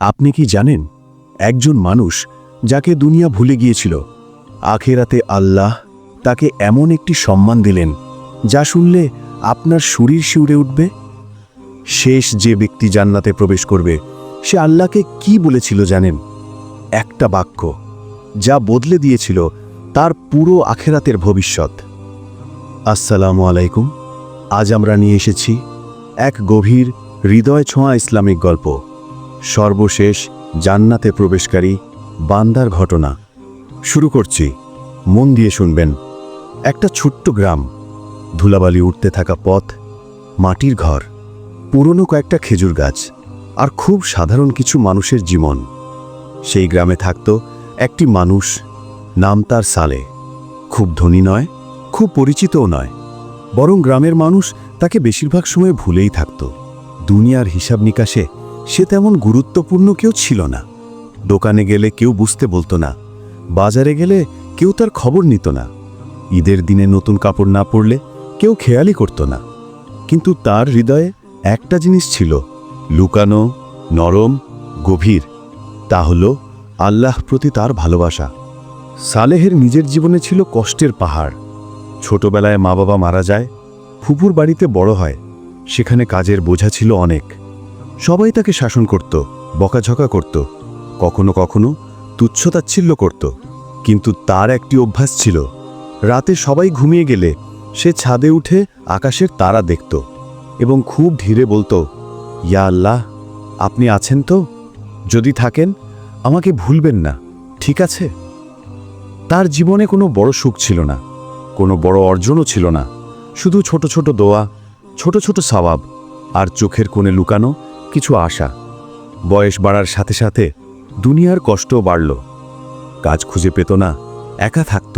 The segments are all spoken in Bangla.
আপনি কি জানেন, একজন মানুষ যাকে দুনিয়া ভুলে গিয়েছিল, আখেরাতে আল্লাহ তাকে এমন একটি সম্মান দিলেন যা শুনলে আপনার শরীর শিউরে উঠবে। শেষ যে ব্যক্তি জান্নাতে প্রবেশ করবে সে আল্লাহকে কি বলেছিল জানেন? একটা বাক্য যা বদলে দিয়েছিল তার পুরো আখেরাতের ভবিষ্যৎ। আসসালামু আলাইকুম। আজ আমরা নিয়ে এসেছি এক গভীর হৃদয় ছোঁয়া ইসলামিক গল্প, সর্বশেষ জান্নাতে প্রবেশকারী বান্দার ঘটনা। শুরু করছি, মন দিয়ে শুনবেন। একটা ছোট্ট গ্রাম, ধুলাবালি উঠতে থাকা পথ, মাটির ঘর, পুরনো কয়েকটা খেজুর গাছ, আর খুব সাধারণ কিছু মানুষের জীবন। সেই গ্রামে থাকত একটি মানুষ, নাম তার সালেহ। খুব ধনী নয়, খুব পরিচিতও নয়, বরং গ্রামের মানুষ তাকে বেশিরভাগ সময় ভুলেই থাকত। দুনিয়ার হিসাব নিকাশে সে তেমন গুরুত্বপূর্ণ কেউ ছিল না। দোকানে গেলে কেউ বুঝতে বলতো না, বাজারে গেলে কেউ তার খবর নিত না, ঈদের দিনে নতুন কাপড় না পরলে কেউ খেয়ালই করত না। কিন্তু তার হৃদয়ে একটা জিনিস ছিল, লুকানো, নরম, গভীর। তা হল আল্লাহর প্রতি তার ভালোবাসা। সালেহের নিজের জীবনে ছিল কষ্টের পাহাড়। ছোটবেলায় মা বাবা মারা যায়, ফুপুর বাড়িতে বড় হয়। সেখানে কাজের বোঝা ছিল অনেক। সবাই তাকে শাসন করত, বকাঝকা করত, কখনো কখনো তুচ্ছতাচ্ছিল্য করত। কিন্তু তার একটি অভ্যাস ছিল, রাতে সবাই ঘুমিয়ে গেলে সে ছাদে উঠে আকাশের তারা দেখত এবং খুব ধীরে বলতো, ইয়া আল্লাহ, আপনি আছেন তো? যদি থাকেন আমাকে ভুলবেন না, ঠিক আছে? তার জীবনে কোনো বড় সুখ ছিল না, কোনো বড় অর্জনও ছিল না, শুধু ছোট ছোট দোয়া, ছোট ছোট সওয়াব, আর চোখের কোণে লুকানো কিছু আশা। বয়স বাড়ার সাথে সাথে দুনিয়ার কষ্টও বাড়ল। কাজ খুঁজে পেত না, একা থাকত,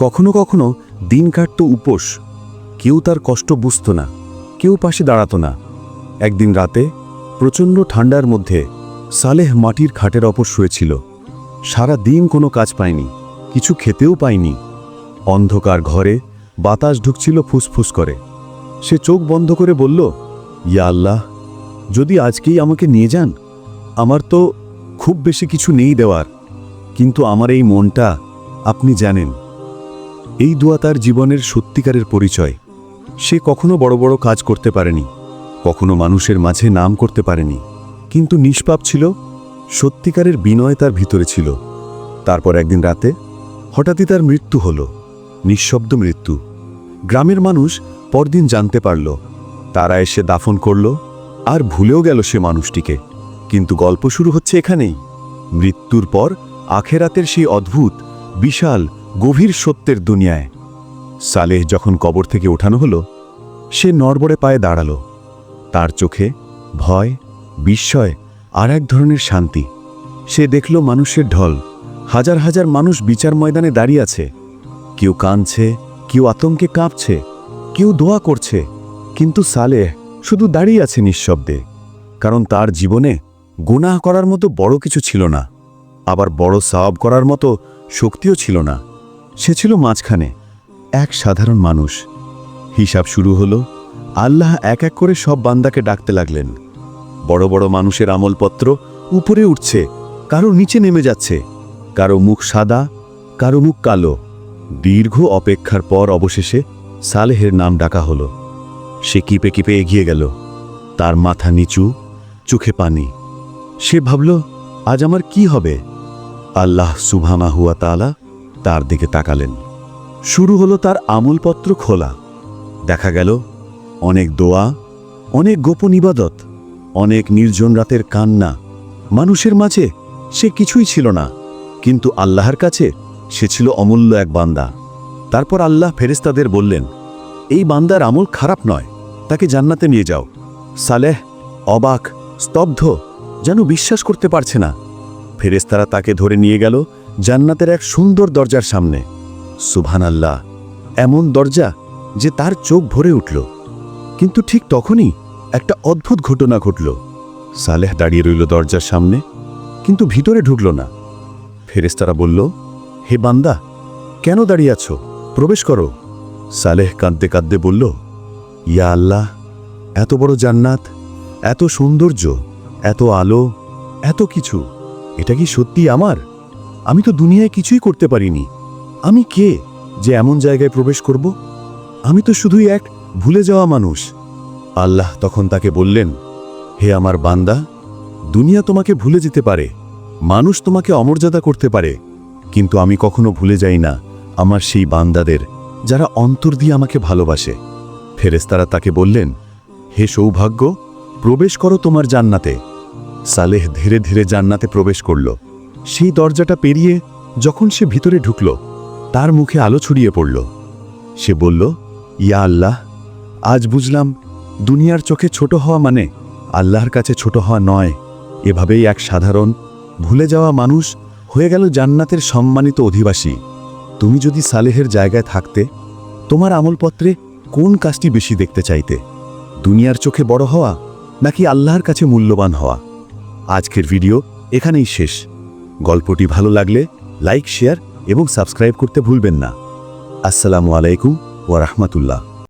কখনো কখনো দিন কাটত উপোস। কেউ তার কষ্ট বুঝত না, কেউ পাশে দাঁড়াত না। একদিন রাতে প্রচণ্ড ঠান্ডার মধ্যে সালেহ মাটির খাটের ওপর শুয়েছিল। সারা দিন কোনো কাজ পায়নি, কিছু খেতেও পায়নি। অন্ধকার ঘরে বাতাস ঢুকছিল ফুসফুস করে। সে চোখ বন্ধ করে বলল, ইয়া আল্লাহ, যদি আজকেই আমাকে নিয়ে যান। আমার তো খুব বেশি কিছু নেই দেওয়ার, কিন্তু আমার এই মনটা আপনি জানেন। এই দোয়া তার জীবনের সত্যিকারের পরিচয়। সে কখনো বড় বড় কাজ করতে পারেনি, কখনো মানুষের মাঝে নাম করতে পারেনি, কিন্তু নিষ্পাপ ছিল, সত্যিকারের বিনয় তার ভিতরে ছিল। তারপর একদিন রাতে হঠাৎই তার মৃত্যু হলো, নিঃশব্দ মৃত্যু। গ্রামের মানুষ পরদিন জানতে পারল। তারা এসে দাফন করল, আর ভুলেও গেল সে মানুষটিকে। কিন্তু গল্প শুরু হচ্ছে এখানেই। মৃত্যুর পর আখেরাতের সেই অদ্ভুত, বিশাল, গভীর সত্যের দুনিয়ায়। সালেহ যখন কবর থেকে ওঠানো হলো, সে নড়বড়ে পায়ে দাঁড়ালো। তার চোখে ভয়, বিস্ময় আর এক ধরনের শান্তি। সে দেখল মানুষের ঢল, হাজার হাজার মানুষ বিচার ময়দানে দাঁড়িয়ে আছে। কেউ কাঁদছে, কেউ আতঙ্কে কাঁপছে, কেউ দোয়া করছে, কিন্তু সালেহ শুধু দাঁড়িয়ে আছে নিঃশব্দে। কারণ তার জীবনে গুনাহ করার মতো বড় কিছু ছিল না, আবার বড় সওয়াব করার মতো শক্তিও ছিল না। সে ছিল মাঝখানে, এক সাধারণ মানুষ। হিসাব শুরু হলো। আল্লাহ এক এক করে সব বান্দাকে ডাকতে লাগলেন। বড় বড় মানুষের আমলপত্র উপরে উঠছে, কারো নিচে নেমে যাচ্ছে, কারো মুখ সাদা, কারো মুখ কালো। দীর্ঘ অপেক্ষার পর অবশেষে সালেহের নাম ডাকা হলো। সে কিপে কিপে এগিয়ে গেল, তার মাথা নিচু, চোখে পানি। সে ভাবল, আজ আমার কি হবে? আল্লাহ সুবহানাহু ওয়া তাআলা তার দিকে তাকালেন। শুরু হলো তার আমলপত্র খোলা। দেখা গেল অনেক দোয়া, অনেক গোপন ইবাদত, অনেক নির্জন রাতের কান্না। মানুষের মাঝে সে কিছুই ছিল না, কিন্তু আল্লাহর কাছে সে ছিল অমূল্য এক বান্দা। তারপর আল্লাহ ফেরেশতাদের বললেন, এই বান্দার আমল খারাপ নয়, তাকে জান্নাতে নিয়ে যাও। সালেহ অবাক, স্তব্ধ, যেন বিশ্বাস করতে পারছে না। ফেরেশতারা তাকে ধরে নিয়ে গেল জান্নাতের এক সুন্দর দরজার সামনে। সুবহানাল্লাহ, এমন দরজা যে তার চোখ ভরে উঠল। কিন্তু ঠিক তখনই একটা অদ্ভুত ঘটনা ঘটল। সালেহ দাঁড়িয়ে রইল দরজার সামনে, কিন্তু ভিতরে ঢুকল না। ফেরেশতারা বলল, হে বান্দা, কেন দাঁড়িয়ে আছো? প্রবেশ করো। সালেহ কাঁদতে কাঁদতে বলল, ইয়া আল্লাহ, এত বড় জান্নাত, এত সৌন্দর্য, এত আলো, এত কিছু, এটা কি সত্যি আমার? আমি তো দুনিয়ায় কিছুই করতে পারিনি। আমি কে যে এমন জায়গায় প্রবেশ করব? আমি তো শুধুই এক ভুলে যাওয়া মানুষ। আল্লাহ তখন তাকে বললেন, হে আমার বান্দা, দুনিয়া তোমাকে ভুলে যেতে পারে, মানুষ তোমাকে অমর্যাদা করতে পারে, কিন্তু আমি কখনো ভুলে যাই না আমার সেই বান্দাদের যারা অন্তর দিয়ে আমাকে ভালোবাসে। ফেরেশতারা তাকে বললেন, হে সৌভাগ্য, প্রবেশ করো তোমার জান্নাতে। সালেহ ধীরে ধীরে জান্নাতে প্রবেশ করল। সেই দরজাটা পেরিয়ে যখন সে ভিতরে ঢুকল, তার মুখে আলো ছড়িয়ে পড়ল। সে বলল, ইয়া আল্লাহ, আজ বুঝলাম দুনিয়ার চোখে ছোট হওয়া মানে আল্লাহর কাছে ছোট হওয়া নয়। এভাবেই এক সাধারণ ভুলে যাওয়া মানুষ হয়ে গেল জান্নাতের সম্মানিত অধিবাসী। তুমি যদি সালেহের জায়গায় থাকতে, তোমার আমলপত্রে কোন কাজটি বেশি দেখতে চাইতে? দুনিয়ার চোখে বড় হওয়া নাকি আল্লাহর কাছে মূল্যবান হওয়া? আজকের ভিডিও এখানেই শেষ। গল্পটি ভালো লাগলে লাইক, শেয়ার এবং সাবস্ক্রাইব করতে ভুলবেন না। আসসালামু আলাইকুম ওয়া রাহমাতুল্লাহ।